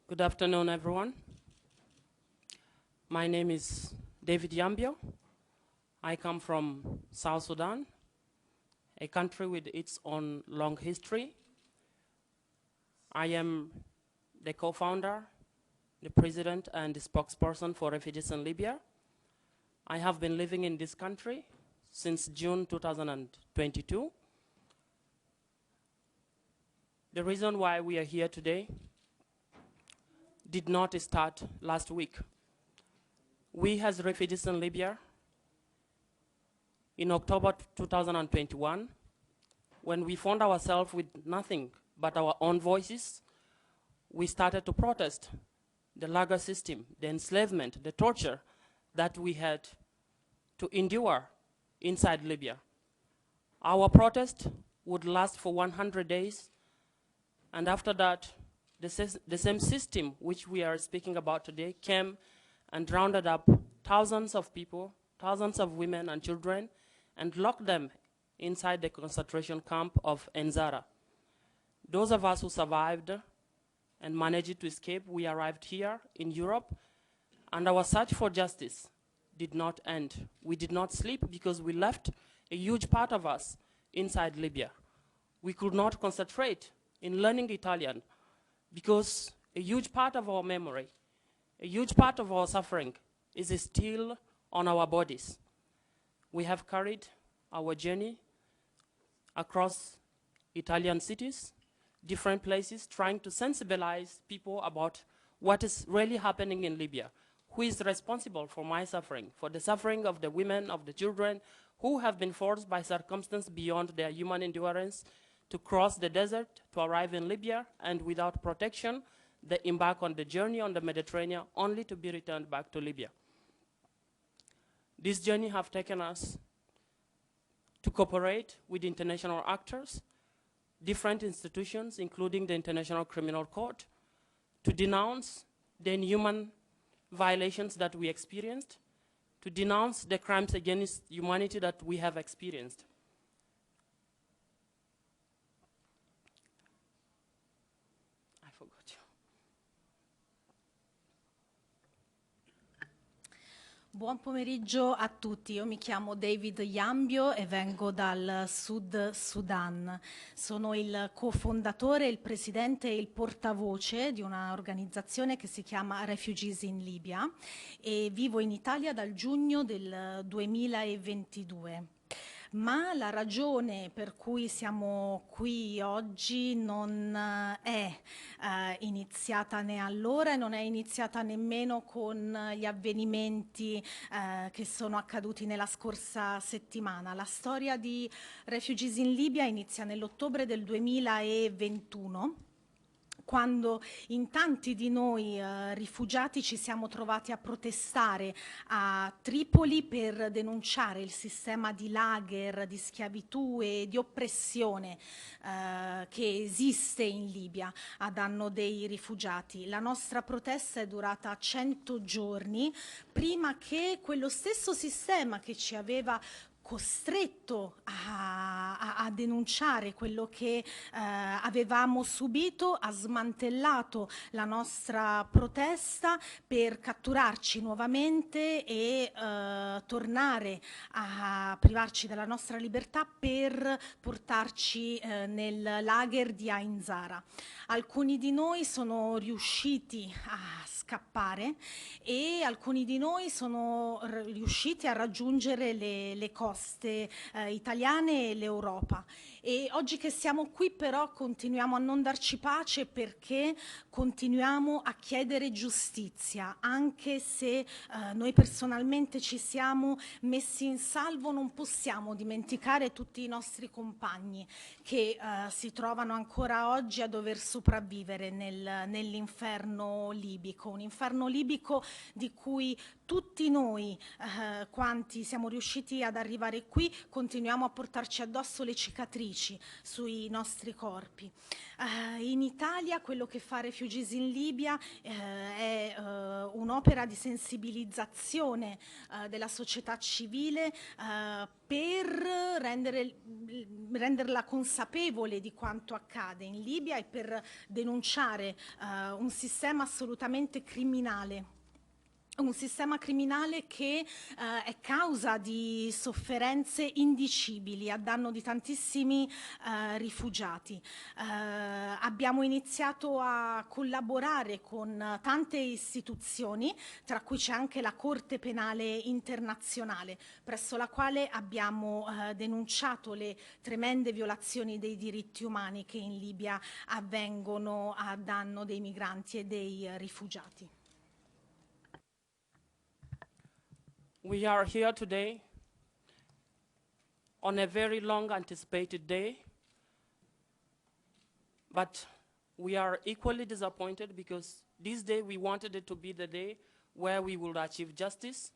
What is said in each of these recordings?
Good afternoon, everyone. My name is David Yambio. I come from South Sudan, a country with its own long history. I am the co-founder, the president, and the spokesperson for Refugees in Libya. I have been living in this country since June 2022. The reason why we are here today did not start last week. We, as refugees in Libya, in October 2021, when we found ourselves with nothing but our own voices, we started to protest the lager system, the enslavement, the torture that we had to endure inside Libya. Our protest would last for 100 days, and after that, the same system which we are speaking about today came and rounded up thousands of people, thousands of women and children, and locked them inside the concentration camp of Nzara. Those of us who survived and managed to escape, we arrived here in Europe, and our search for justice did not end. We did not sleep because we left a huge part of us inside Libya. We could not concentrate in learning Italian because a huge part of our memory, a huge part of our suffering is still on our bodies. We have carried our journey across Italian cities, different places, trying to sensibilize people about what is really happening in Libya. Who is responsible for my suffering, for the suffering of the women, of the children, who have been forced by circumstances beyond their human endurance to cross the desert to arrive in Libya, and without protection, they embark on the journey on the Mediterranean only to be returned back to Libya. This journey have taken us to cooperate with international actors, different institutions, including the International Criminal Court, to denounce the inhuman violations that we experienced, to denounce the crimes against humanity that we have experienced. I forgot you. Buon pomeriggio a tutti, io mi chiamo David Yambio e vengo dal Sud Sudan. Sono il cofondatore, il presidente e il portavoce di un'organizzazione che si chiama Refugees in Libya e vivo in Italia dal giugno del 2022. Ma la ragione per cui siamo qui oggi non è iniziata né allora e non è iniziata nemmeno con gli avvenimenti che sono accaduti nella scorsa settimana. La storia di Refugees in Libya inizia nell'ottobre del 2021, quando in tanti di noi rifugiati ci siamo trovati a protestare a Tripoli per denunciare il sistema di lager, di schiavitù e di oppressione che esiste in Libia a danno dei rifugiati. La nostra protesta è durata 100 giorni prima che quello stesso sistema che ci aveva costretto a denunciare quello che avevamo subito, ha smantellato la nostra protesta per catturarci nuovamente e tornare a privarci della nostra libertà per portarci nel lager di Ain Zara. Alcuni di noi sono riusciti a scappare e alcuni di noi sono riusciti a raggiungere le coste italiane e l'Europa. E oggi che siamo qui però continuiamo a non darci pace perché continuiamo a chiedere giustizia, anche se noi personalmente ci siamo messi in salvo, non possiamo dimenticare tutti i nostri compagni che si trovano ancora oggi a dover sopravvivere nell'inferno libico, un inferno libico di cui tutti noi quanti siamo riusciti ad arrivare qui continuiamo a portarci addosso le cicatrici sui nostri corpi. In Italia quello che fa Refugees in Libia è un'opera di sensibilizzazione della società civile per renderla consapevole di quanto accade in Libia e per denunciare un sistema assolutamente criminale. Un sistema criminale che è causa di sofferenze indicibili a danno di tantissimi rifugiati. Abbiamo iniziato a collaborare con tante istituzioni, tra cui c'è anche la Corte Penale Internazionale, presso la quale abbiamo denunciato le tremende violazioni dei diritti umani che in Libia avvengono a danno dei migranti e dei rifugiati. We are here today on a very long anticipated day, but we are equally disappointed because this day we wanted it to be the day where we would achieve justice,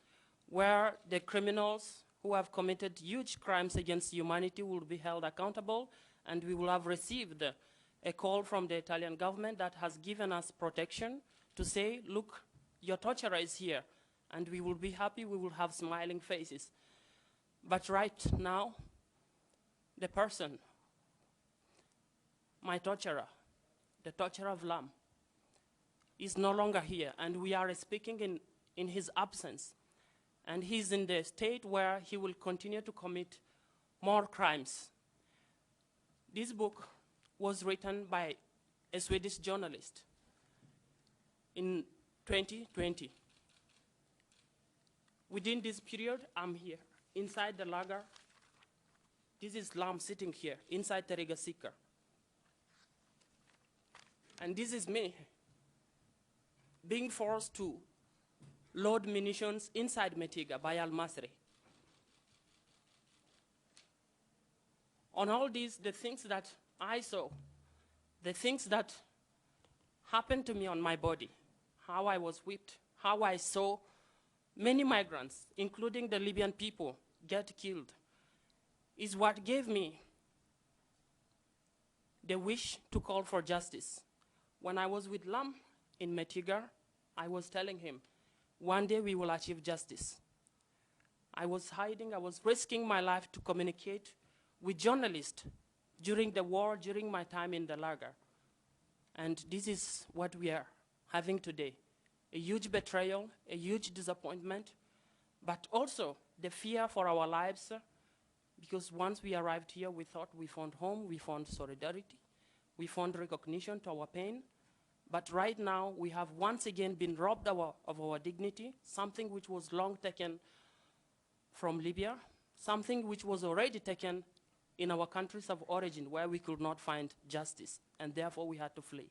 where the criminals who have committed huge crimes against humanity will be held accountable, and we will have received a call from the Italian government that has given us protection to say, look, your torturer is here. And we will be happy, we will have smiling faces. But right now, the person, my torturer, the torturer of Lam, is no longer here, and we are speaking in his absence. And he's in the state where he will continue to commit more crimes. This book was written by a Swedish journalist in 2020. Within this period, I'm here, inside the lager. This is Lam sitting here, inside Terega Sikar. And this is me, being forced to load munitions inside Metiga by Al-Masri. On all these, the things that I saw, the things that happened to me on my body, how I was whipped, how I saw many migrants, including the Libyan people, get killed, is what gave me the wish to call for justice. When I was with Lam in Metigar, I was telling him, one day we will achieve justice. I was hiding, I was risking my life to communicate with journalists during the war, during my time in the lager. And this is what we are having today. A huge betrayal, a huge disappointment, but also the fear for our lives, because once we arrived here, we thought we found home, we found solidarity, we found recognition to our pain, but right now we have once again been robbed of our dignity, something which was long taken from Libya, something which was already taken in our countries of origin where we could not find justice, and therefore we had to flee.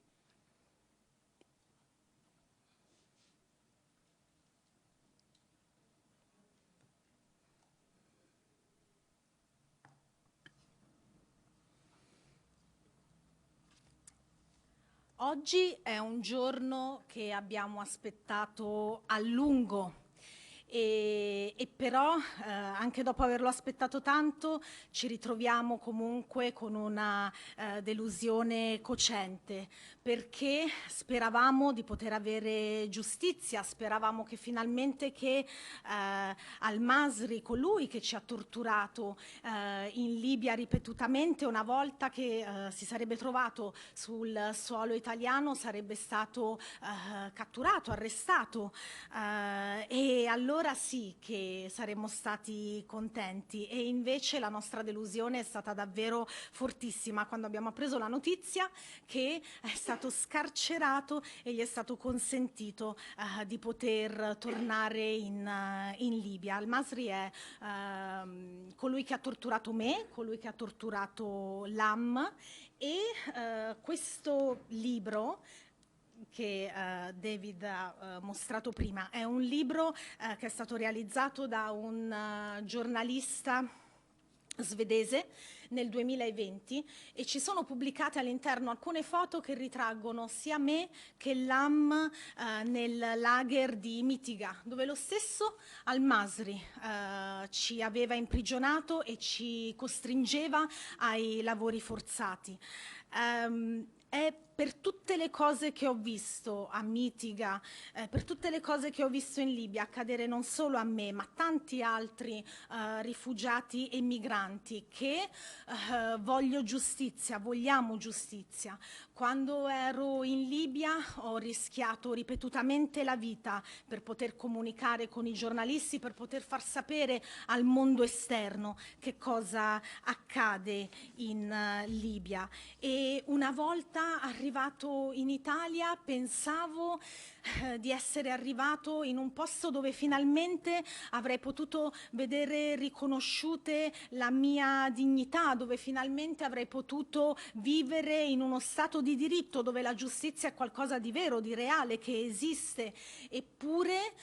Oggi è un giorno che abbiamo aspettato a lungo e però anche dopo averlo aspettato tanto ci ritroviamo comunque con una delusione cocente, perché speravamo di poter avere giustizia, speravamo che finalmente Al-Masri, colui che ci ha torturato in Libia ripetutamente, una volta che si sarebbe trovato sul suolo italiano, sarebbe stato catturato, arrestato, e allora sì che saremmo stati contenti, e invece la nostra delusione è stata davvero fortissima quando abbiamo appreso la notizia che è stato scarcerato e gli è stato consentito di poter tornare in Libia. Al-Masri è colui che ha torturato me, colui che ha torturato Lam, e questo libro che David ha mostrato prima è un libro che è stato realizzato da un giornalista svedese nel 2020 e ci sono pubblicate all'interno alcune foto che ritraggono sia me che Lam nel lager di Mitiga, dove lo stesso al-Masri ci aveva imprigionato e ci costringeva ai lavori forzati. È per tutte le cose che ho visto a Mitiga, per tutte le cose che ho visto in Libia accadere non solo a me, ma tanti altri rifugiati e migranti che voglio giustizia, vogliamo giustizia. Quando ero in Libia ho rischiato ripetutamente la vita per poter comunicare con i giornalisti, per poter far sapere al mondo esterno che cosa accade in Libia. E una volta arrivato in Italia pensavo di essere arrivato in un posto dove finalmente avrei potuto vedere riconosciute la mia dignità, dove finalmente avrei potuto vivere in uno stato di diritto, dove la giustizia è qualcosa di vero, di reale, che esiste. Eppure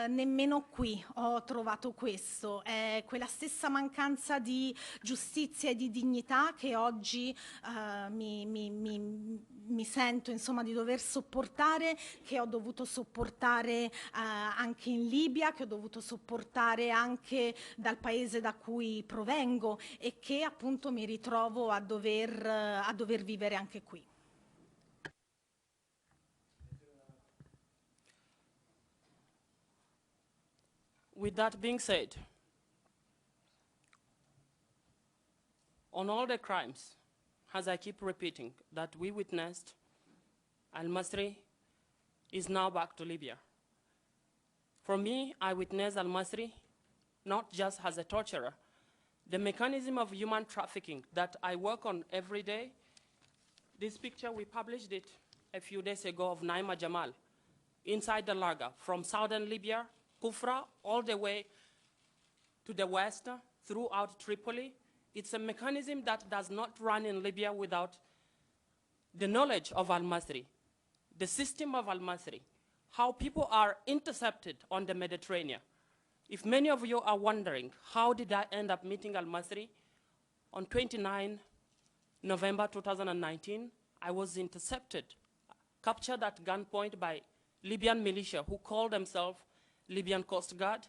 nemmeno qui ho trovato questo. È quella stessa mancanza di giustizia e di dignità che oggi mi sento insomma di dover sopportare, che ho dovuto sopportare anche in Libia, che ho dovuto sopportare anche dal paese da cui provengo e che appunto mi ritrovo a dover vivere anche qui. With that being said, on all the crimes, as I keep repeating, that we witnessed, al-Masri is now back to Libya. For me, I witnessed al-Masri not just as a torturer. The mechanism of human trafficking that I work on every day, this picture, we published it a few days ago of Naima Jamal inside the lager from southern Libya, Kufra, all the way to the west, throughout Tripoli. It's a mechanism that does not run in Libya without the knowledge of al-Masri, the system of al-Masri, how people are intercepted on the Mediterranean. If many of you are wondering, how did I end up meeting al-Masri? On 29 November 2019, I was intercepted, captured at gunpoint by Libyan militia who called themselves Libyan Coast Guard,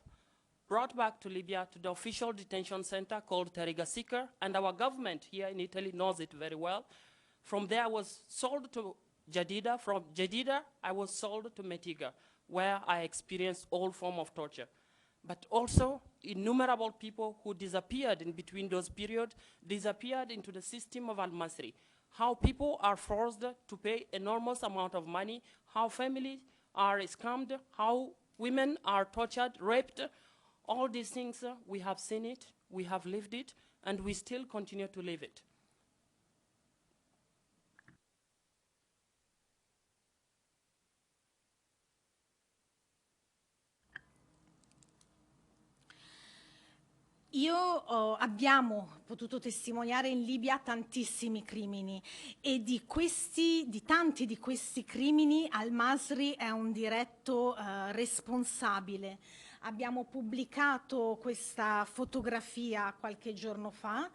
brought back to Libya to the official detention center called Tariga Sikr, and our government here in Italy knows it very well. From there, I was sold to Jadida. From Jadida, I was sold to Mitiga, where I experienced all forms of torture. But also, innumerable people who disappeared in between those periods, disappeared into the system of al-Masri. How people are forced to pay enormous amount of money, how families are scammed, how women are tortured, raped. All these things, we have seen it, we have lived it, and we still continue to live it. Abbiamo potuto testimoniare in Libia tantissimi crimini e di tanti di questi crimini al-Masri è un diretto responsabile. Abbiamo pubblicato questa fotografia qualche giorno fa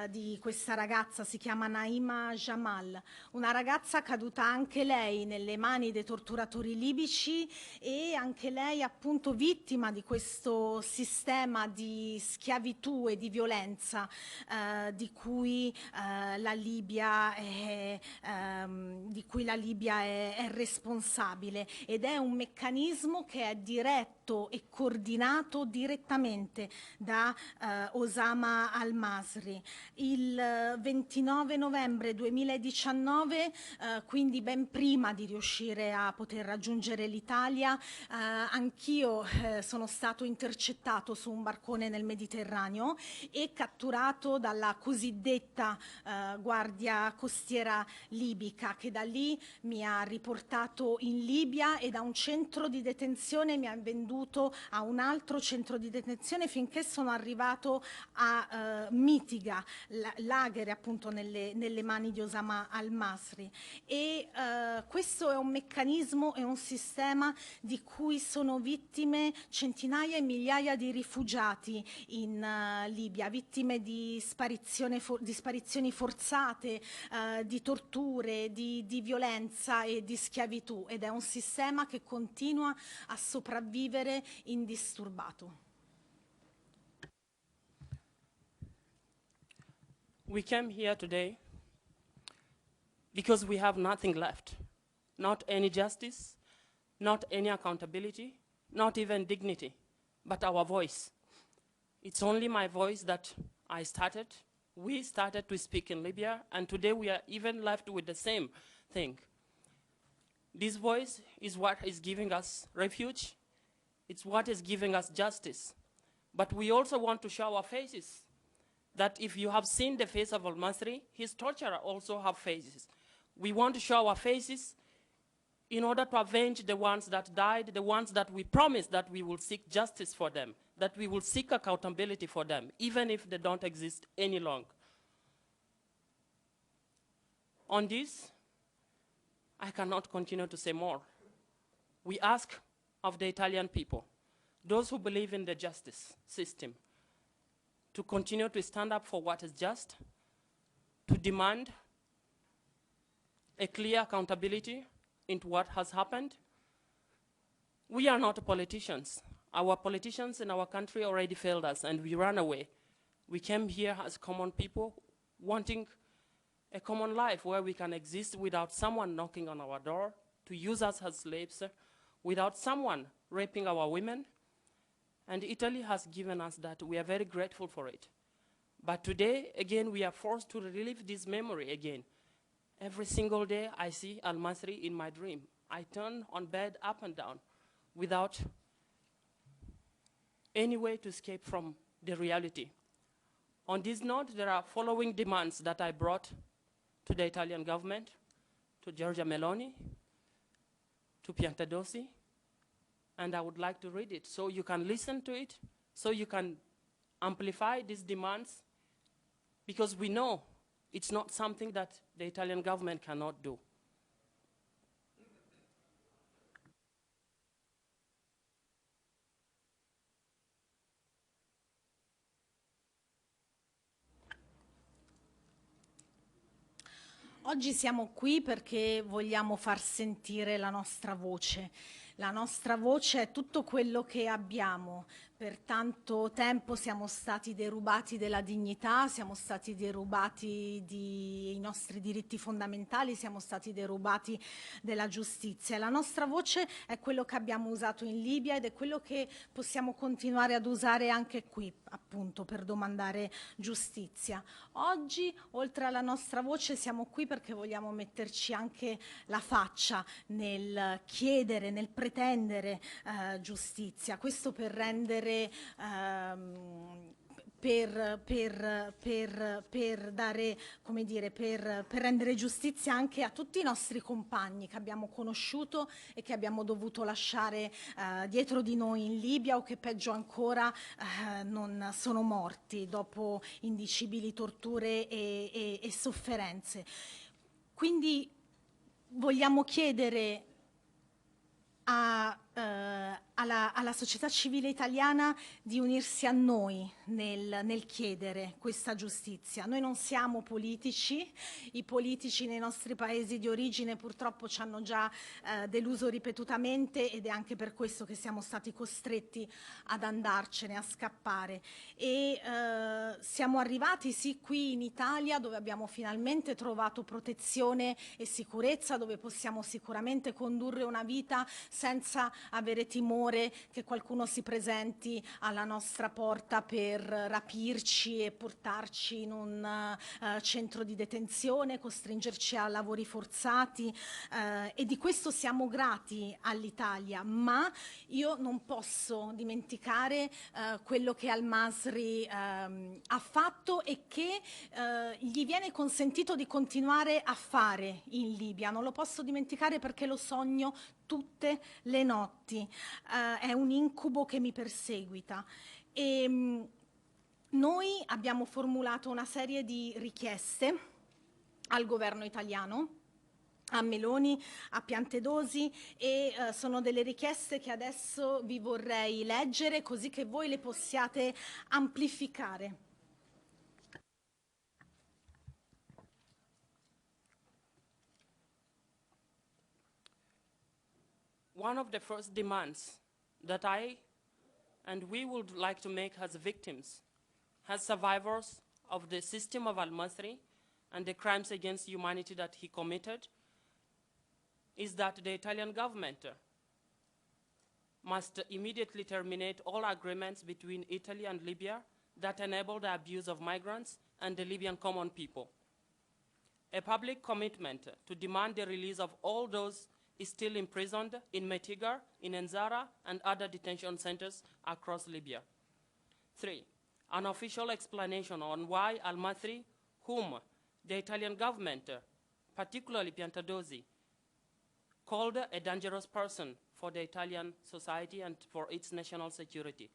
di questa ragazza, si chiama Naima Jamal, una ragazza caduta anche lei nelle mani dei torturatori libici e anche lei appunto vittima di questo sistema di schiavitù e di violenza di cui la Libia è responsabile, ed è un meccanismo che è diretto e coordinato direttamente da Osama al-Masri. Il 29 novembre 2019, quindi ben prima di riuscire a poter raggiungere l'Italia, anch'io sono stato intercettato su un barcone nel Mediterraneo e catturato dalla cosiddetta Guardia Costiera libica, che da lì mi ha riportato in Libia e da un centro di detenzione mi ha venduto a un altro centro di detenzione finché sono arrivato a Mitiga, lager appunto nelle mani di Osama al-Masri. E questo è un meccanismo, è un sistema di cui sono vittime centinaia e migliaia di rifugiati in Libia, vittime di sparizioni forzate, di torture, di violenza e di schiavitù, ed è un sistema che continua a sopravvivere indisturbato. We came here today because we have nothing left. Not any justice, not any accountability, not even dignity, but our voice. It's only my voice that we started to speak in Libya, and today we are even left with the same thing. This voice is what is giving us refuge. It's what is giving us justice. But we also want to show our faces, that if you have seen the face of al-Masri, his torturer also have faces. We want to show our faces in order to avenge the ones that died, the ones that we promised that we will seek justice for them, that we will seek accountability for them, even if they don't exist any longer. On this, I cannot continue to say more. We ask of the Italian people, those who believe in the justice system, to continue to stand up for what is just, to demand a clear accountability into what has happened. We are not politicians. Our politicians in our country already failed us and we ran away. We came here as common people wanting a common life where we can exist without someone knocking on our door to use us as slaves, without someone raping our women. And Italy has given us that. We are very grateful for it. But today, again, we are forced to relive this memory again. Every single day, I see al-Masri in my dream. I turn on bed up and down without any way to escape from the reality. On this note, there are following demands that I brought to the Italian government, to Giorgia Meloni, to Piantedosi, and I would like to read it so you can listen to it, so you can amplify these demands, because we know it's not something that the Italian government cannot do. Oggi siamo qui perché vogliamo far sentire la nostra voce. La nostra voce è tutto quello che abbiamo. Per tanto tempo siamo stati derubati della dignità, siamo stati derubati dei nostri diritti fondamentali, siamo stati derubati della giustizia. La nostra voce è quello che abbiamo usato in Libia ed è quello che possiamo continuare ad usare anche qui, appunto, per domandare giustizia. Oggi, oltre alla nostra voce, siamo qui perché vogliamo metterci anche la faccia nel chiedere, nel pretendere giustizia. Questo per rendere per dare, come dire, per rendere giustizia anche a tutti i nostri compagni che abbiamo conosciuto e che abbiamo dovuto lasciare dietro di noi in Libia, o che peggio ancora non sono morti dopo indicibili torture e sofferenze. Quindi vogliamo chiedere alla società civile italiana di unirsi a noi nel chiedere questa giustizia. Noi non siamo politici, i politici nei nostri paesi di origine purtroppo ci hanno già deluso ripetutamente, ed è anche per questo che siamo stati costretti ad andarcene, a scappare. E siamo arrivati sì qui in Italia, dove abbiamo finalmente trovato protezione e sicurezza, dove possiamo sicuramente condurre una vita senza avere timore che qualcuno si presenti alla nostra porta per rapirci e portarci in un centro di detenzione, costringerci a lavori forzati, e di questo siamo grati all'Italia. Ma io non posso dimenticare quello che al-Masri ha fatto e che gli viene consentito di continuare a fare in Libia. Non lo posso dimenticare perché lo sogno tutte le notti, è un incubo che mi perseguita. E Noi abbiamo formulato una serie di richieste al governo italiano, a Meloni, a Piantedosi e sono delle richieste che adesso vi vorrei leggere così che voi le possiate amplificare. One of the first demands that I and we would like to make as victims, as survivors of the system of al-Masri and the crimes against humanity that he committed, is that the Italian government must immediately terminate all agreements between Italy and Libya that enable the abuse of migrants and the Libyan common people. A public commitment to demand the release of all those still imprisoned in Metigar, in Enzara, and other detention centers across Libya. 3, an official explanation on why al-Masri, whom the Italian government, particularly Piantedosi, called a dangerous person for the Italian society and for its national security.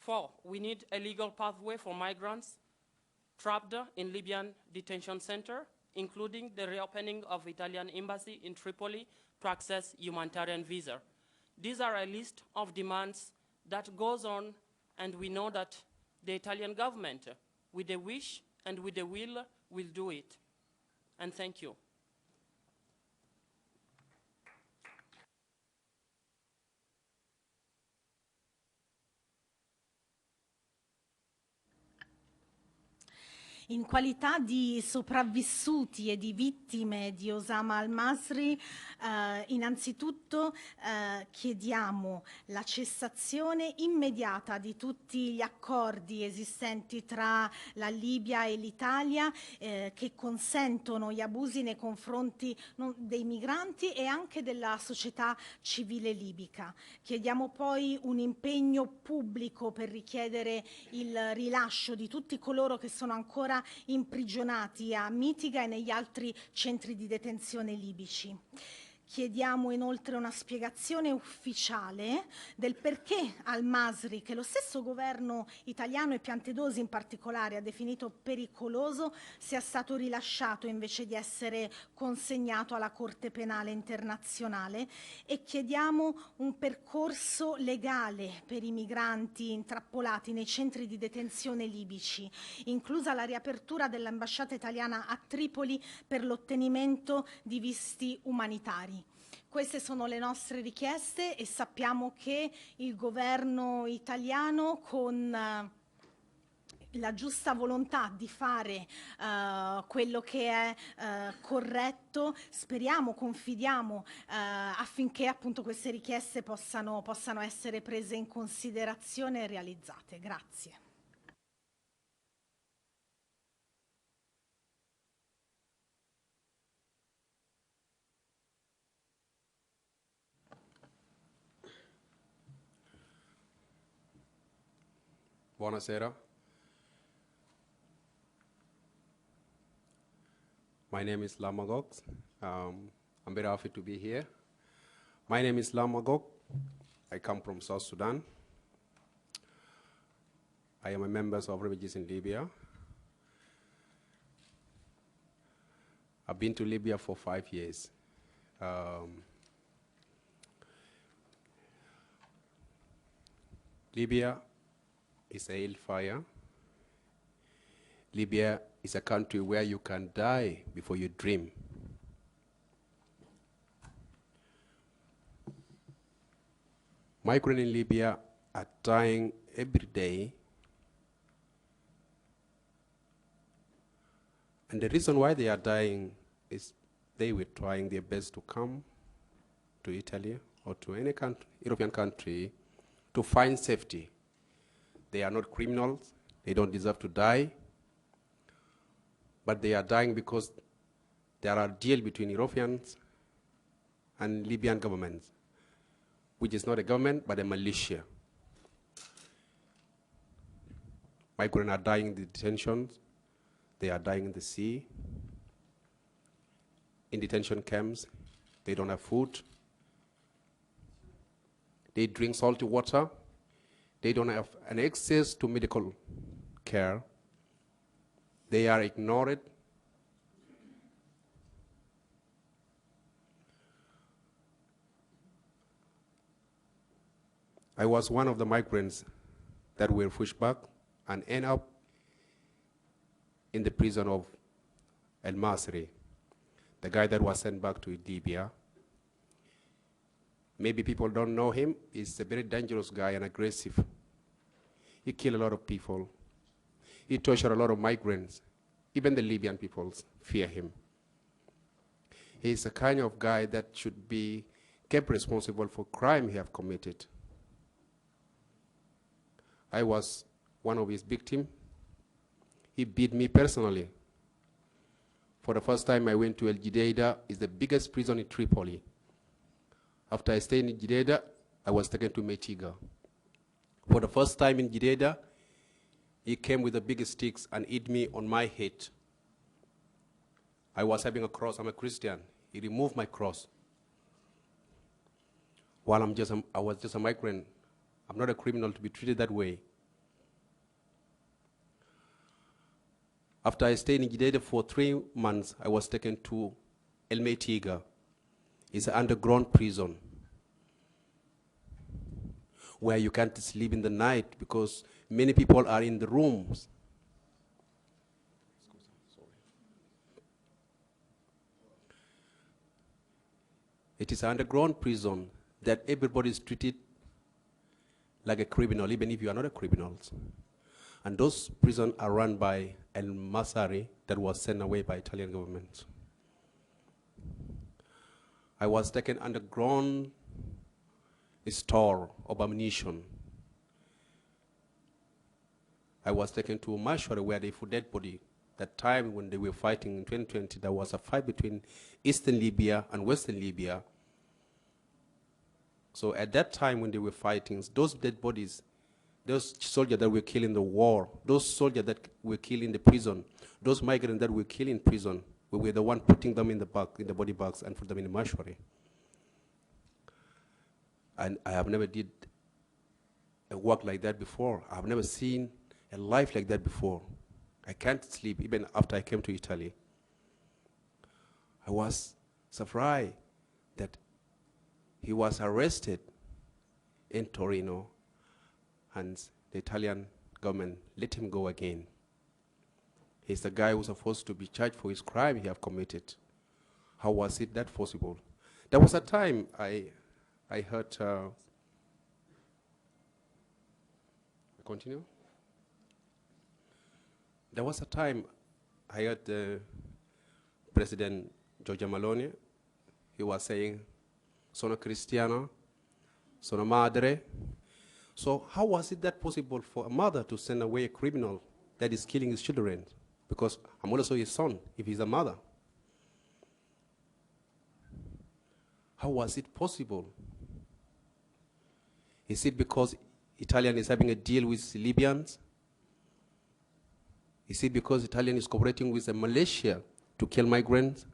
4, we need a legal pathway for migrants trapped in Libyan detention center, including the reopening of Italian embassy in Tripoli to access humanitarian visa. These are a list of demands that goes on, and we know that the Italian government, with the wish and with the will do it. And thank you. In qualità di sopravvissuti e di vittime di Osama al-Masri, innanzitutto chiediamo la cessazione immediata di tutti gli accordi esistenti tra la Libia e l'Italia che consentono gli abusi nei confronti dei migranti e anche della società civile libica. Chiediamo poi un impegno pubblico per richiedere il rilascio di tutti coloro che sono ancora imprigionati a Mitiga e negli altri centri di detenzione libici. Chiediamo inoltre una spiegazione ufficiale del perché al-Masri, che lo stesso governo italiano e Piantedosi in particolare ha definito pericoloso, sia stato rilasciato invece di essere consegnato alla Corte Penale Internazionale, e chiediamo un percorso legale per i migranti intrappolati nei centri di detenzione libici, inclusa la riapertura dell'ambasciata italiana a Tripoli per l'ottenimento di visti umanitari. Queste sono le nostre richieste e sappiamo che il governo italiano, con la giusta volontà di fare quello che è corretto, speriamo, confidiamo affinché appunto queste richieste possano essere prese in considerazione e realizzate. Grazie. Buonasera. My name is Lamagok. I'm very happy to be here. My name is Lamagok. I come from South Sudan. I am a member of refugees in Libya. I've been to Libya for 5 years. Libya is a hellfire. Libya is a country where you can die before you dream. Migrants in Libya are dying every day. And the reason why they are dying is they were trying their best to come to Italy or to any country, European country, to find safety. They are not criminals. They don't deserve to die. But they are dying because there are a deal between Europeans and Libyan governments, which is not a government, but a militia. Migrants are dying in the detentions. They are dying in the sea. In detention camps, they don't have food. They drink salty water. They don't have an access to medical care. They are ignored. I was one of the migrants that were pushed back and end up in the prison of El Masri, the guy that was sent back to Libya. Maybe people don't know him. He's a very dangerous guy and aggressive. He killed a lot of people. He tortured a lot of migrants. Even the Libyan people fear him. He's a kind of guy that should be kept responsible for crime he have committed. I was one of his victims. He beat me personally. For the first time I went to El Jdeida. It's the biggest prison in Tripoli. After I stayed in Jdeida, I was taken to Metiga. For the first time in Jdeida, he came with the biggest sticks and hit me on my head. I was having a cross. I'm a Christian. He removed my cross. While I was just a migrant. I'm not a criminal to be treated that way. After I stayed in Jdeida for 3 months, I was taken to El Metiga. It's an underground prison where you can't sleep in the night because many people are in the rooms. It is an underground prison that everybody is treated like a criminal, even if you are not a criminal. And those prisons are run by El Masri that was sent away by Italian government. I was taken underground store of ammunition. I was taken to Mashwari where they put dead body. That time when they were fighting in 2020, there was a fight between Eastern Libya and Western Libya. So at that time when they were fighting, those dead bodies, those soldiers that were killed in the war, those soldiers that were killed in the prison, those migrants that were killed in prison, we were the one putting them in the body bags and put them in the mortuary. And I have never did a work like that before. I have never seen a life like that before. I can't sleep even after I came to Italy. I was surprised that he was arrested in Torino and the Italian government let him go again. He's the guy who's supposed to be charged for his crime he have committed. How was it that possible? There was a time I heard, continue? There was a time I heard President Giorgia Meloni, he was saying, sono cristiano, sono madre. So how was it that possible for a mother to send away a criminal that is killing his children? Because I'm also his son, if he's a mother. How was it possible? Is it because Italian is having a deal with Libyans? Is it because Italian is cooperating with Malaysia to kill migrants?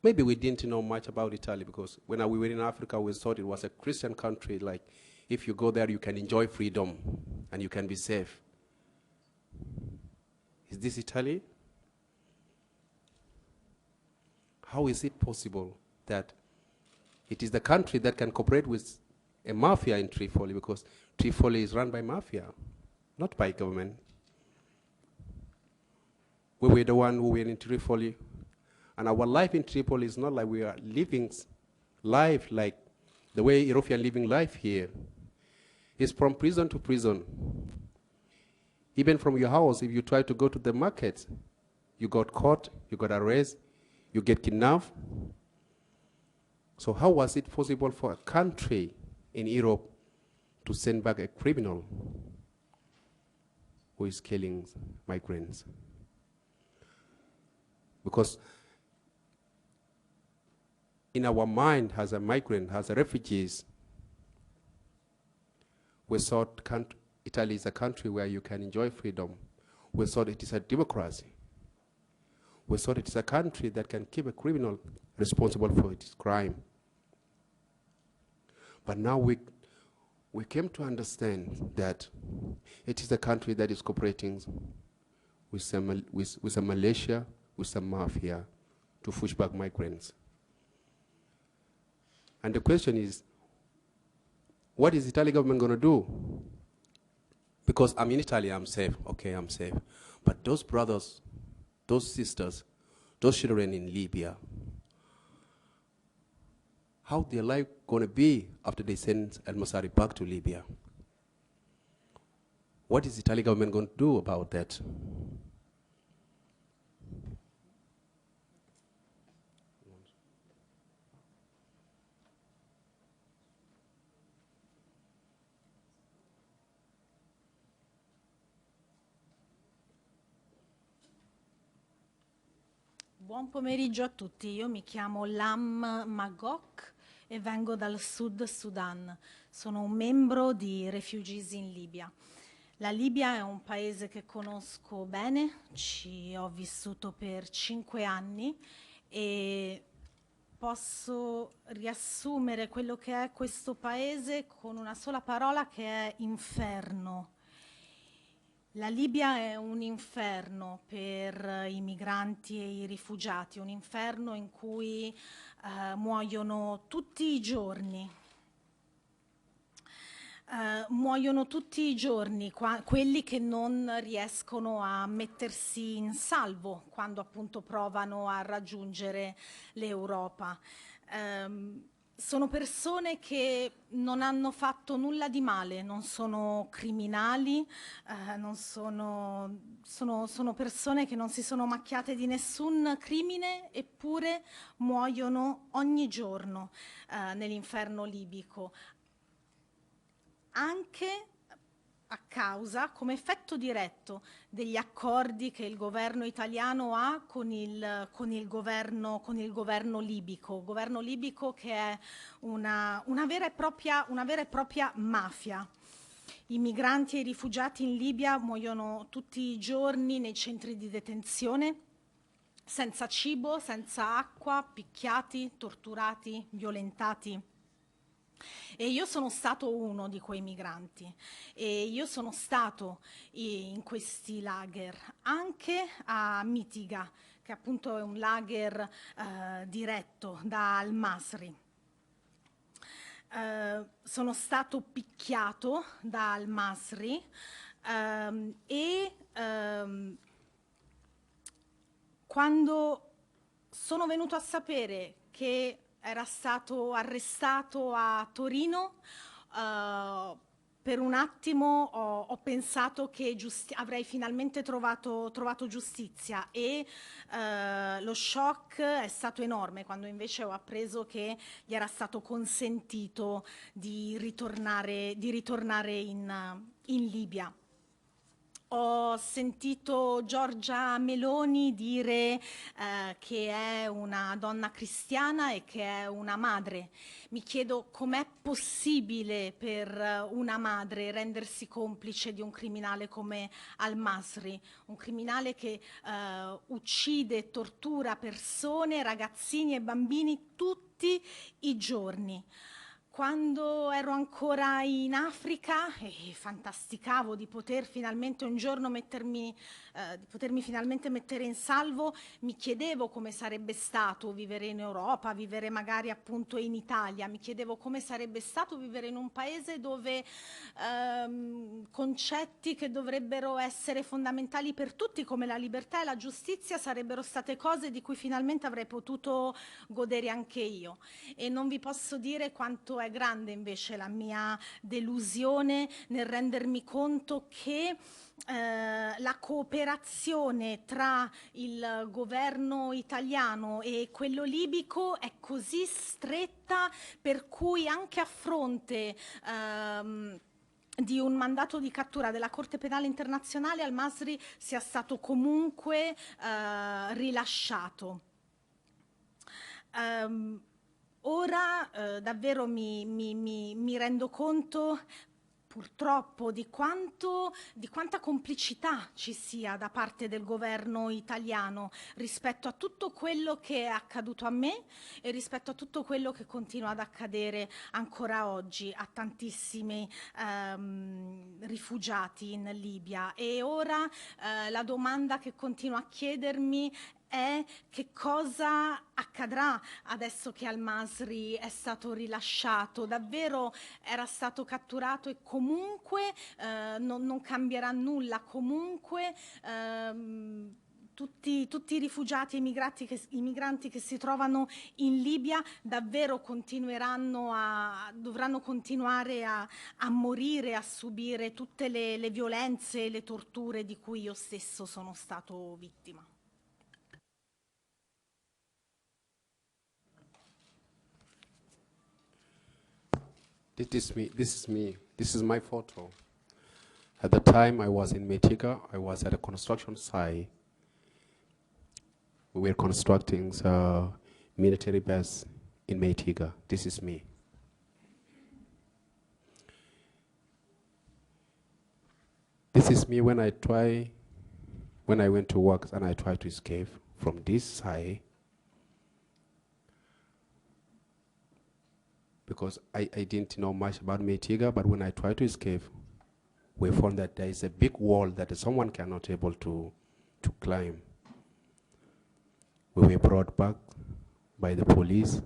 Maybe we didn't know much about Italy because when we were in Africa, we thought it was a Christian country. Like, if you go there, you can enjoy freedom and you can be safe. Is this Italy? How is it possible that it is the country that can cooperate with a mafia in Tripoli, because Tripoli is run by mafia, not by government? We were the one who were in Tripoli. And our life in Tripoli is not like we are living life like the way Europeans living life here. It's from prison to prison. Even from your house, if you try to go to the market, you got caught, you got arrested, you get kidnapped. So how was it possible for a country in Europe to send back a criminal who is killing migrants? Because in our mind, as a migrant, as a refugees, we thought Italy is a country where you can enjoy freedom. We thought it is a democracy. We thought it is a country that can keep a criminal responsible for its crime. But now we came to understand that it is a country that is cooperating with some Malaysia, with some mafia, to push back migrants. And the question is, what is the Italian government going to do? Because I'm in Italy, I'm safe. Okay, I'm safe. But those brothers, those sisters, those children in Libya, how their life going to be after they send al-Masari back to Libya? What is the Italian government going to do about that? Buon pomeriggio a tutti, io mi chiamo Lam Magok e vengo dal Sud Sudan. Sono un membro di Refugees in Libia. La Libia è un paese che conosco bene, ci ho vissuto per 5 anni e posso riassumere quello che è questo paese con una sola parola, che è inferno. La Libia è un inferno per i migranti e i rifugiati, un inferno in cui muoiono tutti i giorni. Muoiono tutti i giorni quelli che non riescono a mettersi in salvo quando appunto provano a raggiungere l'Europa. Sono persone che non hanno fatto nulla di male, non sono criminali, sono persone che non si sono macchiate di nessun crimine, eppure muoiono ogni giorno nell'inferno libico. Anche a causa, come effetto diretto, degli accordi che il governo italiano ha con il governo libico che è una vera e propria mafia. I migranti e i rifugiati in Libia muoiono tutti i giorni nei centri di detenzione, senza cibo, senza acqua, picchiati, torturati, violentati. E io sono stato uno di quei migranti e io sono stato in questi lager, anche a Mitiga, che appunto è un lager diretto da Al-Masri. Sono stato picchiato da Al-Masri quando sono venuto a sapere che era stato arrestato a Torino, per un attimo ho pensato che avrei finalmente trovato giustizia e lo shock è stato enorme quando invece ho appreso che gli era stato consentito di ritornare in Libia. Ho sentito Giorgia Meloni dire che è una donna cristiana e che è una madre. Mi chiedo com'è possibile per una madre rendersi complice di un criminale come Al-Masri, un criminale che uccide e tortura persone, ragazzini e bambini tutti i giorni. Quando ero ancora in Africa e fantasticavo di poter finalmente un giorno potermi finalmente mettere in salvo, mi chiedevo come sarebbe stato vivere in Europa, vivere magari appunto in Italia, mi chiedevo come sarebbe stato vivere in un paese dove concetti che dovrebbero essere fondamentali per tutti, come la libertà e la giustizia, sarebbero state cose di cui finalmente avrei potuto godere anche io. E non vi posso dire quanto è grande invece la mia delusione nel rendermi conto che la cooperazione tra il governo italiano e quello libico è così stretta, per cui anche a fronte di un mandato di cattura della Corte Penale Internazionale, Al-Masri sia stato comunque rilasciato. Ora davvero mi rendo conto purtroppo di quanta complicità ci sia da parte del governo italiano rispetto a tutto quello che è accaduto a me e rispetto a tutto quello che continua ad accadere ancora oggi a tantissimi rifugiati in Libia. E ora la domanda che continuo a chiedermi è che cosa accadrà adesso che Al-Masri è stato rilasciato. Davvero era stato catturato e comunque non cambierà nulla, comunque tutti i rifugiati e i migranti che si trovano in Libia davvero dovranno continuare a morire, a subire tutte le violenze e le torture di cui io stesso sono stato vittima. This is me. This is my photo. At the time I was in Metiga, I was at a construction site. We were constructing a military base in Metiga. This is me. This is me when I went to work and I tried to escape from this site, because I didn't know much about Metiga, but when I tried to escape, we found that there is a big wall that someone cannot able to climb. We were brought back by the police,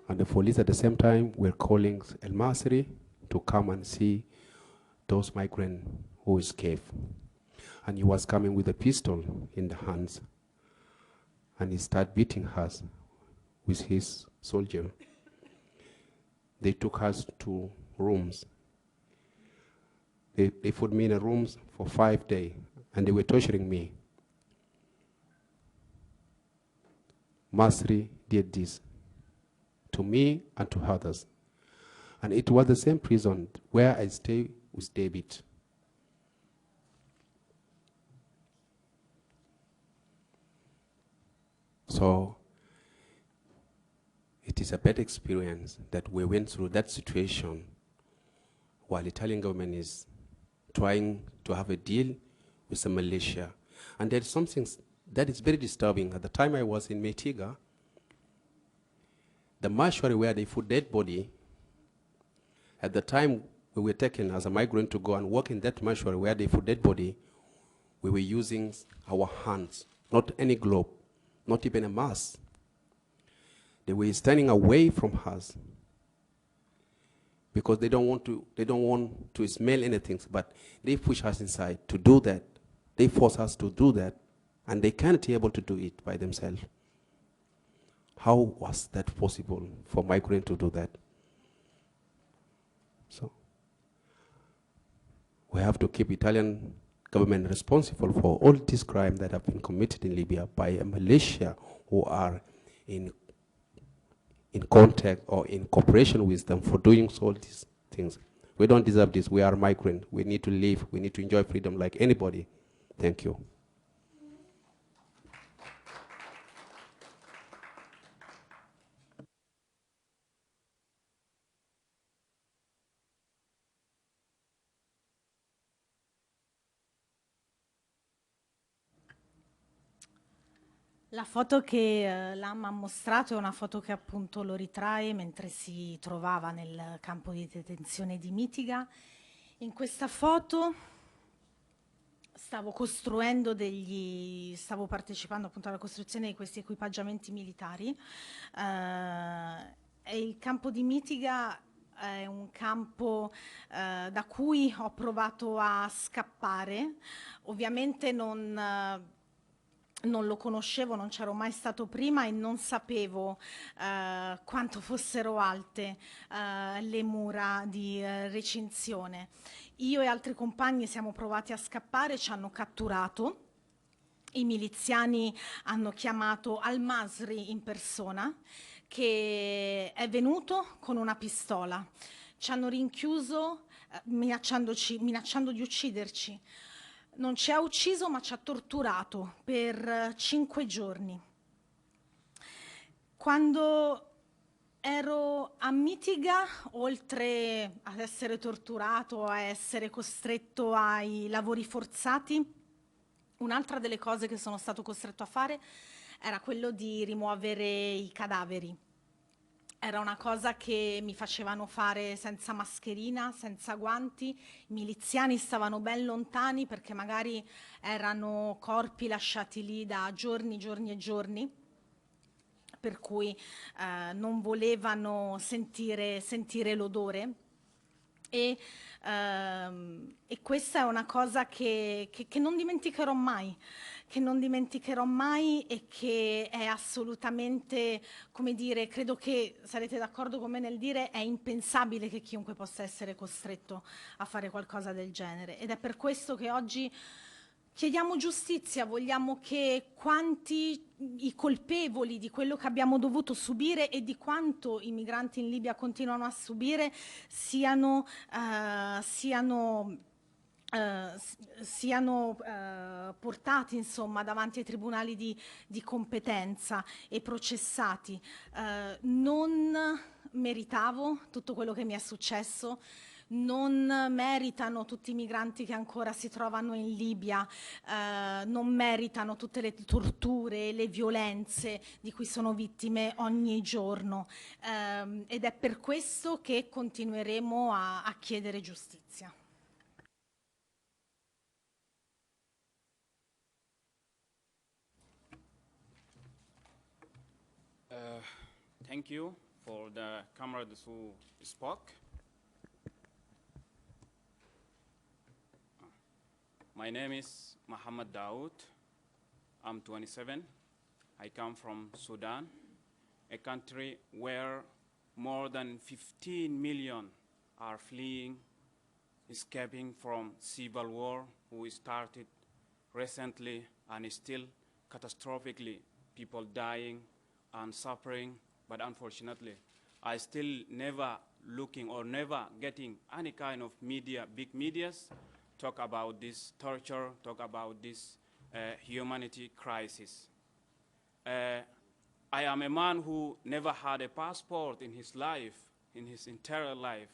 and the police at the same time were calling Al-Masri to come and see those migrants who escaped. And he was coming with a pistol in the hands, and he started beating us with his soldier. They took us to rooms. They put me in a room for 5 days, and they were torturing me. Masri did this to me and to others. And it was the same prison where I stayed with David. So it is a bad experience that we went through that situation while the Italian government is trying to have a deal with the militia. And there's something that is very disturbing. At the time I was in Metiga, the mortuary where they put dead body, at the time we were taken as a migrant to go and work in that mortuary where they put dead body, we were using our hands, not any glove, not even a mask. They were standing away from us because they don't want to smell anything, but they push us inside to do that. They force us to do that, and they can't be able to do it by themselves. How was that possible for migrants to do that? So we have to keep Italian government responsible for all these crimes that have been committed in Libya by a militia who are in contact or in cooperation with them for doing all these things. We don't deserve this. We are migrants. We need to live. We need to enjoy freedom like anybody. Thank you. La foto che Lam ha mostrato è una foto che appunto lo ritrae mentre si trovava nel campo di detenzione di Mitiga. In questa foto stavo partecipando appunto alla costruzione di questi equipaggiamenti militari e il campo di Mitiga è un campo da cui ho provato a scappare. Ovviamente non lo conoscevo, non c'ero mai stato prima e non sapevo quanto fossero alte le mura di recinzione. Io e altri compagni siamo provati a scappare, ci hanno catturato. I miliziani hanno chiamato Al-Masri in persona, che è venuto con una pistola. Ci hanno rinchiuso minacciando di ucciderci. Non ci ha ucciso, ma ci ha torturato per 5 giorni. Quando Ero a Mitiga, oltre ad essere torturato, a essere costretto ai lavori forzati. Un'altra delle cose che sono stato costretto a fare era quello di rimuovere i cadaveri. Era una cosa che mi facevano fare senza mascherina, senza guanti. I miliziani stavano ben lontani perché magari erano corpi lasciati lì da giorni, giorni e giorni, per cui non volevano sentire l'odore. E questa è una cosa che non dimenticherò mai, che non dimenticherò mai e che è assolutamente, come dire, credo che sarete d'accordo con me nel dire, è impensabile che chiunque possa essere costretto a fare qualcosa del genere. Ed è per questo che oggi chiediamo giustizia, vogliamo che quanti i colpevoli di quello che abbiamo dovuto subire e di quanto i migranti in Libia continuano a subire siano portati insomma davanti ai tribunali di competenza e processati. Non meritavo tutto quello che mi è successo. Non meritano tutti i migranti che ancora si trovano in Libia, non meritano tutte le torture, le violenze di cui sono vittime ogni giorno, ed è per questo che continueremo a chiedere giustizia. Thank you for the comrades who spoke. My name is Muhammad Daoud. I'm 27. I come from Sudan, a country where more than 15 million are fleeing, escaping from civil war, who started recently and is still catastrophically people dying and suffering. But unfortunately, I still never looking or never getting any kind of media, big medias, talk about this torture, talk about this humanity crisis. I am a man who never had a passport in his life, in his entire life.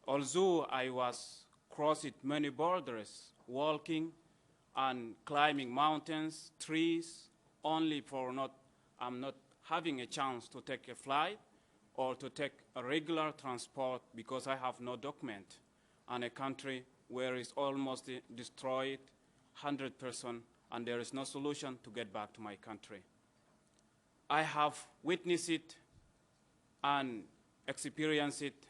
Although I was crossing many borders, walking and climbing mountains, trees, only for I'm not having a chance to take a flight or to take a regular transport because I have no document, and a country where it's almost destroyed, 100%, and there is no solution to get back to my country. I have witnessed it and experienced it,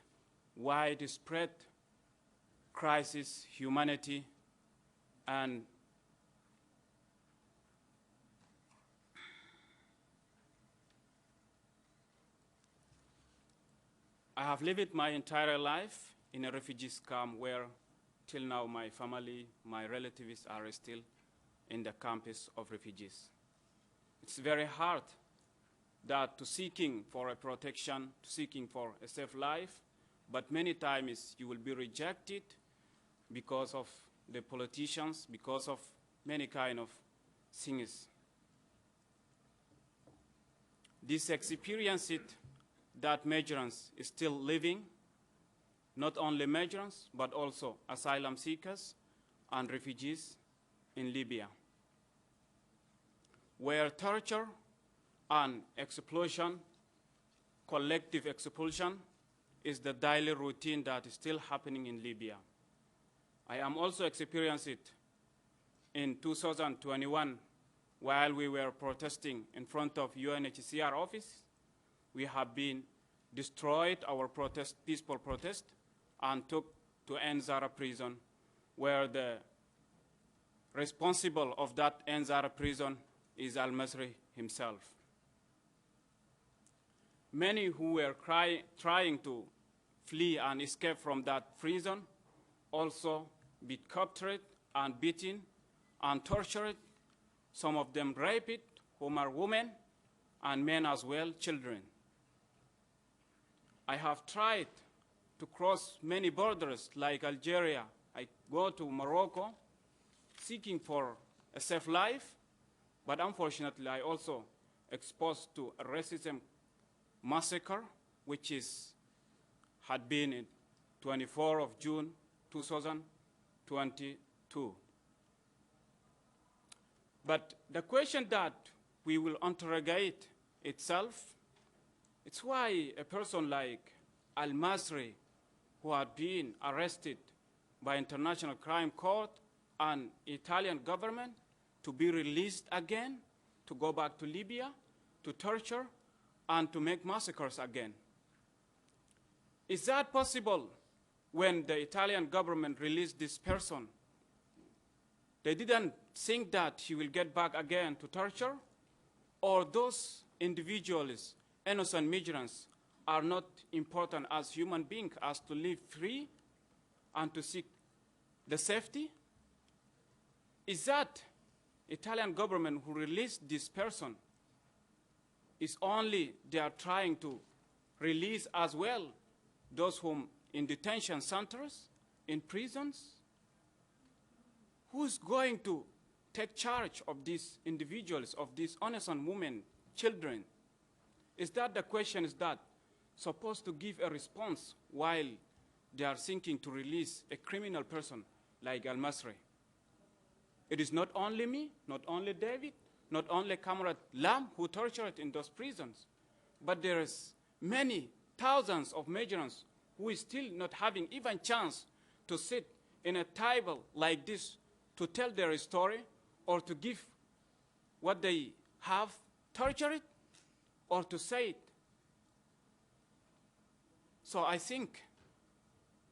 widespread crisis, humanity, and I have lived my entire life in a refugee camp where till now my family, my relatives are still in the camps of refugees. It's very hard that to seeking for a protection, to seeking for a safe life, but many times you will be rejected because of the politicians, because of many kind of things. This experience that migrants is still living, not only migrants, but also asylum seekers and refugees in Libya, where torture and exploitation, collective expulsion, is the daily routine that is still happening in Libya. I am also experiencing it in 2021 while we were protesting in front of UNHCR office. We have been destroyed our protest, peaceful protest, and took to Nzara prison, where the responsible of that Nzara prison is al-Masri himself. Many who were trying to flee and escape from that prison also be captured and beaten and tortured, some of them raped, whom are women, and men as well, children. I have tried to cross many borders like Algeria. I go to Morocco seeking for a safe life, but unfortunately I also exposed to racism massacre, which had been in 24 of June 2022. But the question that we will interrogate itself, it's why a person like Al-Masri, who had been arrested by International Crime Court and Italian government, to be released again, to go back to Libya, to torture, and to make massacres again. Is that possible when the Italian government released this person? They didn't think that he will get back again to torture? Or those individuals, innocent migrants, are not important as human beings, as to live free and to seek the safety? Is that Italian government who released this person is only they are trying to release as well those whom in detention centers, in prisons? Who's going to take charge of these individuals, of these innocent women, children? Is that the question is that supposed to give a response while they are thinking to release a criminal person like Al-Masri? It is not only me, not only David, not only Comrade Lam who tortured in those prisons, but there is many thousands of migrants who is still not having even chance to sit in a table like this to tell their story or to give what they have tortured or to say it. So I think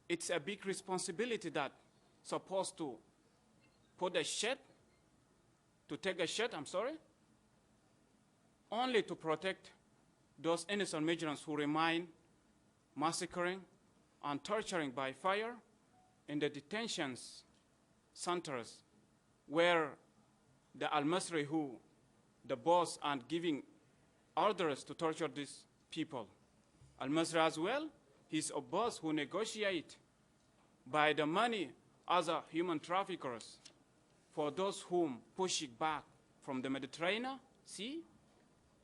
it's a big responsibility that supposed to put a shed, to take a shed, only to protect those innocent migrants who remain massacring and torturing by fire in the detention centers where the Al-Masri who, the boss and giving orders to torture these people. Al-Masri as well, he's a boss who negotiate by the money other human traffickers for those whom pushing back from the Mediterranean Sea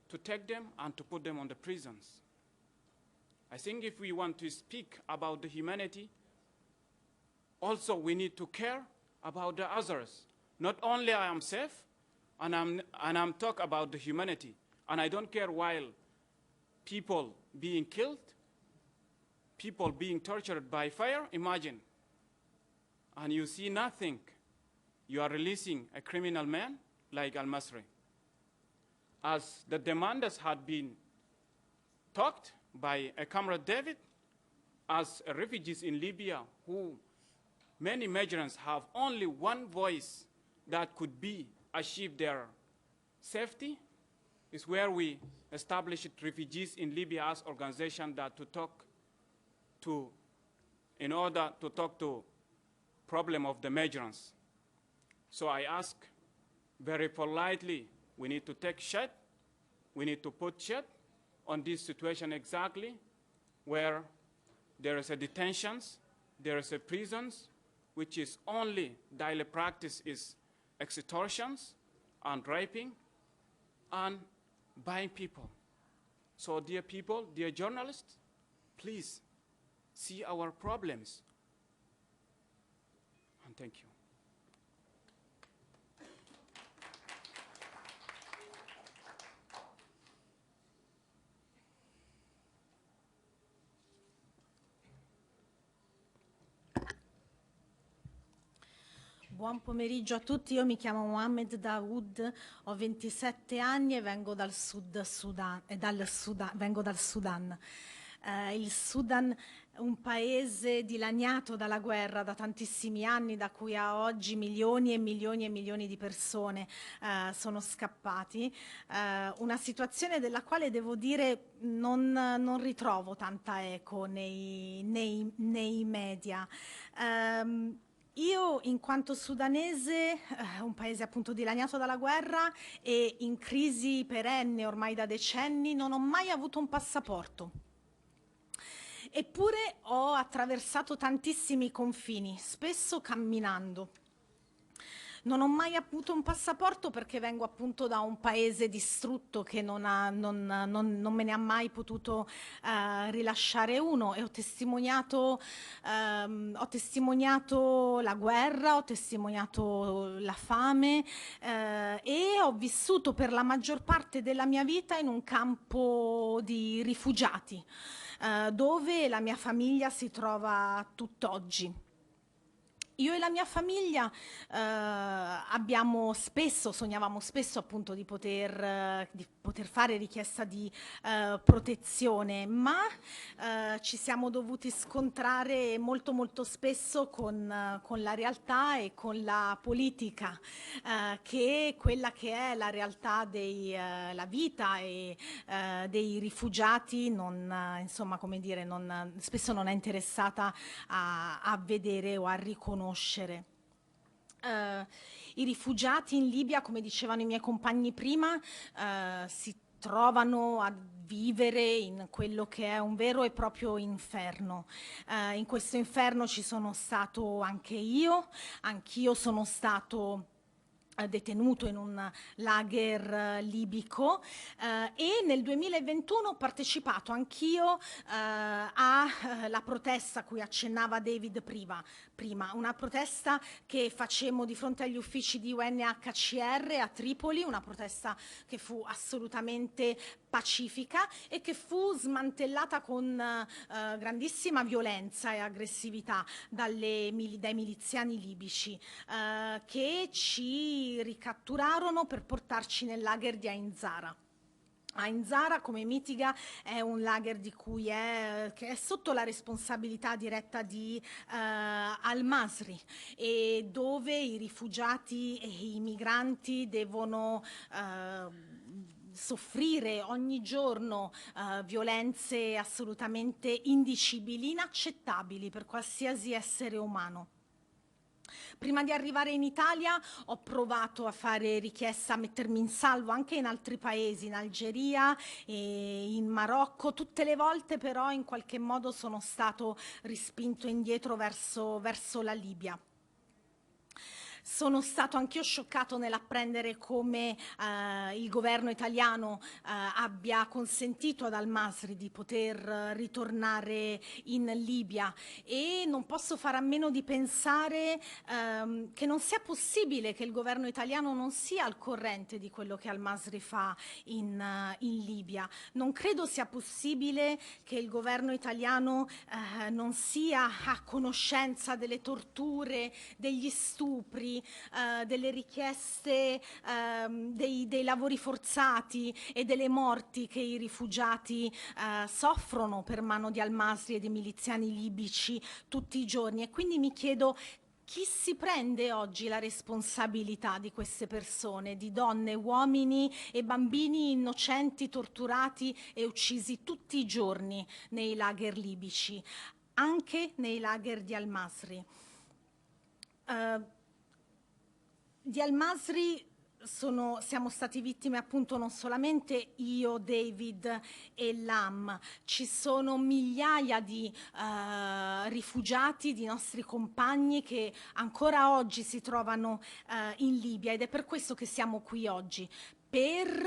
to take them and to put them on the prisons. I think if we want to speak about the humanity, also we need to care about the others. Not only I am safe, and I'm talk about the humanity, and I don't care while people being killed, people being tortured by fire, imagine, and you see nothing. You are releasing a criminal man like Al-Masri. As the demands had been talked by a Comrade David, as refugees in Libya who many migrants have only one voice that could be achieve their safety, is where we established Refugees in Libya as organization that to talk to, in order to talk to problem of the migrants. So I ask very politely, we need to take shed, we need to put shed on this situation exactly where there is a detentions, there is a prisons, which is only daily practice is extortions and raping and buying people. So dear people, dear journalists, please see our problems. And thank you. Buon pomeriggio a tutti, io mi chiamo Mohamed Daoud, ho 27 anni e vengo dal Sudan. Il Sudan è un paese dilaniato dalla guerra da tantissimi anni, da cui a oggi milioni e milioni e milioni di persone sono scappati. Una situazione della quale devo dire non ritrovo tanta eco nei media. Io, in quanto sudanese, un paese appunto dilaniato dalla guerra e in crisi perenne ormai da decenni, non ho mai avuto un passaporto. Eppure ho attraversato tantissimi confini, spesso camminando. Non ho mai avuto un passaporto perché vengo appunto da un paese distrutto che non me ne ha mai potuto rilasciare uno, e ho testimoniato la guerra, ho testimoniato la fame, e ho vissuto per la maggior parte della mia vita in un campo di rifugiati, dove la mia famiglia si trova tutt'oggi. Io e la mia famiglia sognavamo spesso appunto di poter fare richiesta di protezione, ma ci siamo dovuti scontrare molto molto spesso con la realtà e con la politica, che è quella che è la realtà la vita dei rifugiati insomma, come dire, spesso non è interessata a vedere o a riconoscere. I rifugiati in Libia, come dicevano i miei compagni prima, si trovano a vivere in quello che è un vero e proprio inferno. In questo inferno ci sono stato anch'io sono stato detenuto in un lager libico, e nel 2021 ho partecipato anch'io alla protesta a cui accennava David prima, una protesta che facemmo di fronte agli uffici di UNHCR a Tripoli, una protesta che fu assolutamente pacifica e che fu smantellata con grandissima violenza e aggressività dai miliziani libici, che ci ricatturarono per portarci nel lager di Ain Zara. Ain Zara, come Mitiga, è un lager che è sotto la responsabilità diretta di Al-Masri, e dove i rifugiati e i migranti devono soffrire ogni giorno violenze assolutamente indicibili, inaccettabili per qualsiasi essere umano. Prima di arrivare in Italia ho provato a fare richiesta, a mettermi in salvo anche in altri paesi, in Algeria e in Marocco. Tutte le volte però in qualche modo sono stato rispinto indietro verso la Libia. Sono stato anch'io scioccato nell'apprendere come il governo italiano abbia consentito ad Al-Masri di poter ritornare in Libia, e non posso fare a meno di pensare che non sia possibile che il governo italiano non sia al corrente di quello che Al-Masri fa in Libia. Non credo sia possibile che il governo italiano non sia a conoscenza delle torture, degli stupri, delle richieste, dei lavori forzati e delle morti che i rifugiati soffrono per mano di Al-Masri e dei miliziani libici tutti i giorni. E quindi mi chiedo: chi si prende oggi la responsabilità di queste persone, di donne, uomini e bambini innocenti torturati e uccisi tutti i giorni nei lager libici, anche nei lager di Al-Masri? Di Al-Masri siamo stati vittime appunto non solamente io, David e Lam, ci sono migliaia di rifugiati, di nostri compagni che ancora oggi si trovano in Libia, ed è per questo che siamo qui oggi, per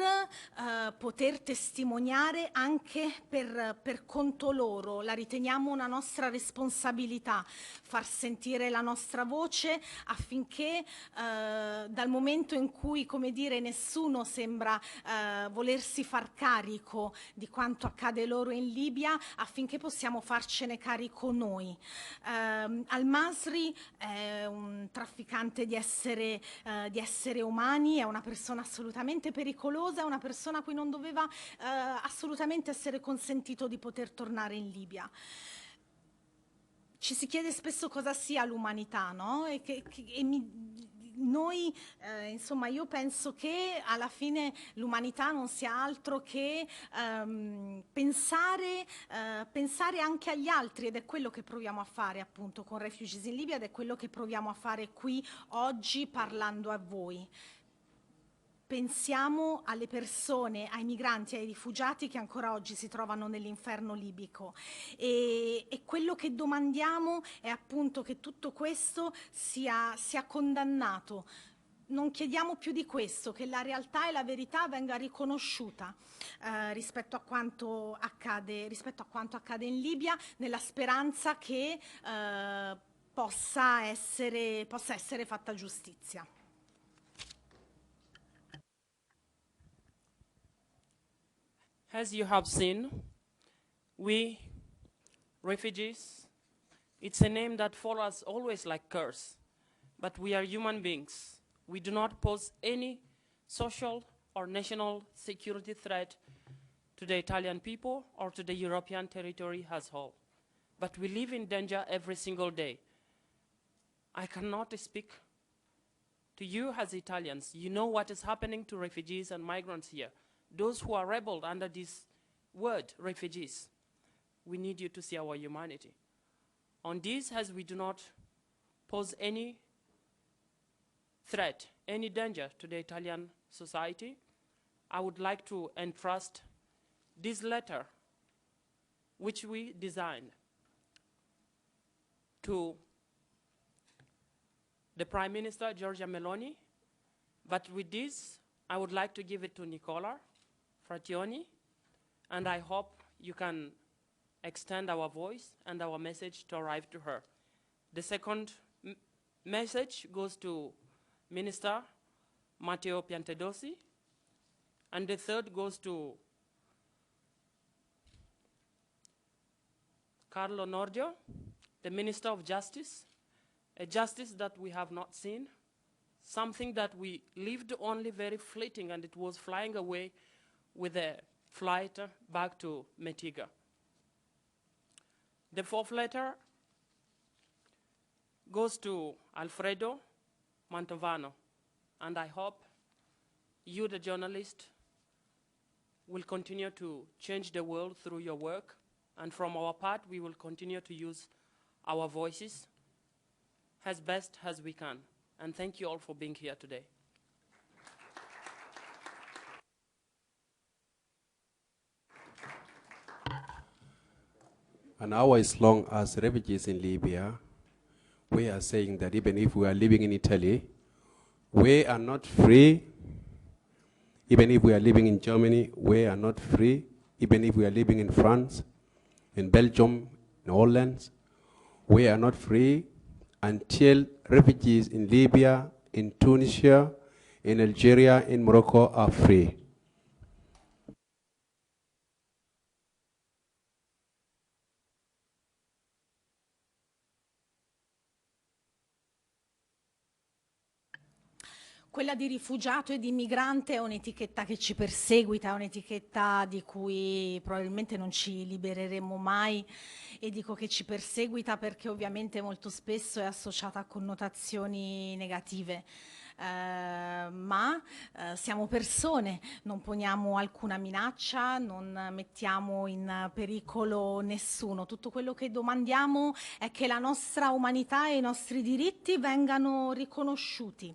poter testimoniare anche per conto loro. La riteniamo una nostra responsabilità far sentire la nostra voce, affinché dal momento in cui, come dire, nessuno sembra volersi far carico di quanto accade loro in Libia, affinché possiamo farcene carico noi. Al-Masri è un trafficante di esseri umani, è una persona assolutamente pericolosa, è una persona a cui non doveva assolutamente essere consentito di poter tornare in Libia. Ci si chiede spesso cosa sia l'umanità, no? Insomma, io penso che alla fine l'umanità non sia altro che pensare anche agli altri, ed è quello che proviamo a fare appunto con Refugees in Libia, ed è quello che proviamo a fare qui oggi parlando a voi. Pensiamo alle persone, ai migranti, ai rifugiati che ancora oggi si trovano nell'inferno libico, e quello che domandiamo è appunto che tutto questo sia condannato. non chiediamo più di questo, che la realtà e la verità venga riconosciuta rispetto a quanto accade in Libia, nella speranza che possa essere fatta giustizia. As you have seen, we, refugees, it's a name that follows always like curse, but we are human beings. We do not pose any social or national security threat to the Italian people or to the European territory as whole. But we live in danger every single day. I cannot speak to you as Italians. You know what is happening to refugees and migrants here. Those who are rebelled under this word, refugees. We need you to see our humanity. On this, as we do not pose any threat, any danger to the Italian society, I would like to entrust this letter, which we designed, to the Prime Minister, Giorgia Meloni. But with this, I would like to give it to Nicola Frationi, and I hope you can extend our voice and our message to arrive to her. The second message goes to Minister Matteo Piantedosi, and the third goes to Carlo Nordio, the Minister of Justice, a justice that we have not seen, something that we lived only very fleeting, and it was flying away with a flight back to Metiga. The fourth letter goes to Alfredo Mantovano, and I hope you, the journalist, will continue to change the world through your work, and from our part, we will continue to use our voices as best as we can. And thank you all for being here today. An hour is long as refugees in Libya. We are saying that even if we are living in Italy, we are not free. Even if we are living in Germany, we are not free. Even if we are living in France, in Belgium, in Holland, we are not free until refugees in Libya, in Tunisia, in Algeria, in Morocco are free. Quella di rifugiato e di migrante è un'etichetta che ci perseguita, è un'etichetta di cui probabilmente non ci libereremo mai, e dico che ci perseguita perché ovviamente molto spesso è associata a connotazioni negative. Ma siamo persone, non poniamo alcuna minaccia, non mettiamo in pericolo nessuno. Tutto quello che domandiamo è che la nostra umanità e i nostri diritti vengano riconosciuti.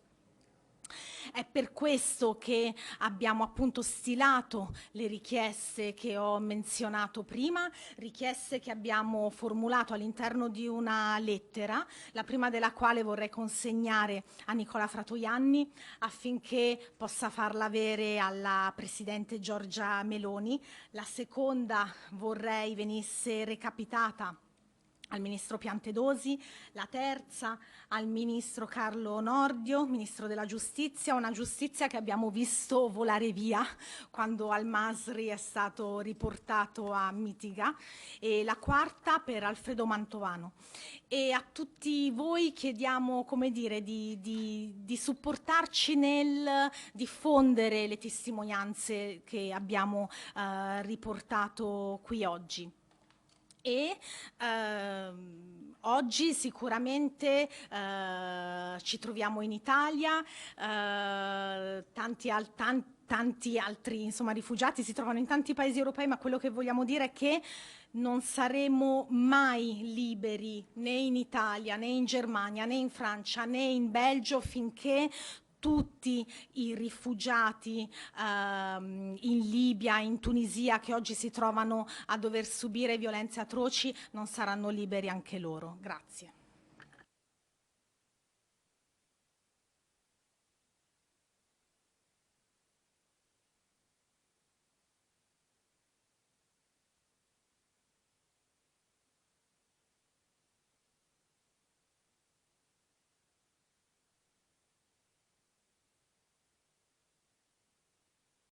È per questo che abbiamo appunto stilato le richieste che ho menzionato prima, richieste che abbiamo formulato all'interno di una lettera, la prima della quale vorrei consegnare a Nicola Fratoianni affinché possa farla avere alla Presidente Giorgia Meloni. La seconda vorrei venisse recapitata al Ministro Piantedosi, la terza al Ministro Carlo Nordio, Ministro della Giustizia, una giustizia che abbiamo visto volare via quando Al-Masri è stato riportato a Mitiga, e la quarta per Alfredo Mantovano. E a tutti voi chiediamo, come dire, di supportarci nel diffondere le testimonianze che abbiamo riportato qui oggi. E oggi sicuramente ci troviamo in Italia, tanti altri rifugiati si trovano in tanti paesi europei, ma quello che vogliamo dire è che non saremo mai liberi né in Italia, né in Germania, né in Francia, né in Belgio finché tutti i rifugiati in Libia, in Tunisia, che oggi si trovano a dover subire violenze atroci, non saranno liberi anche loro. Grazie.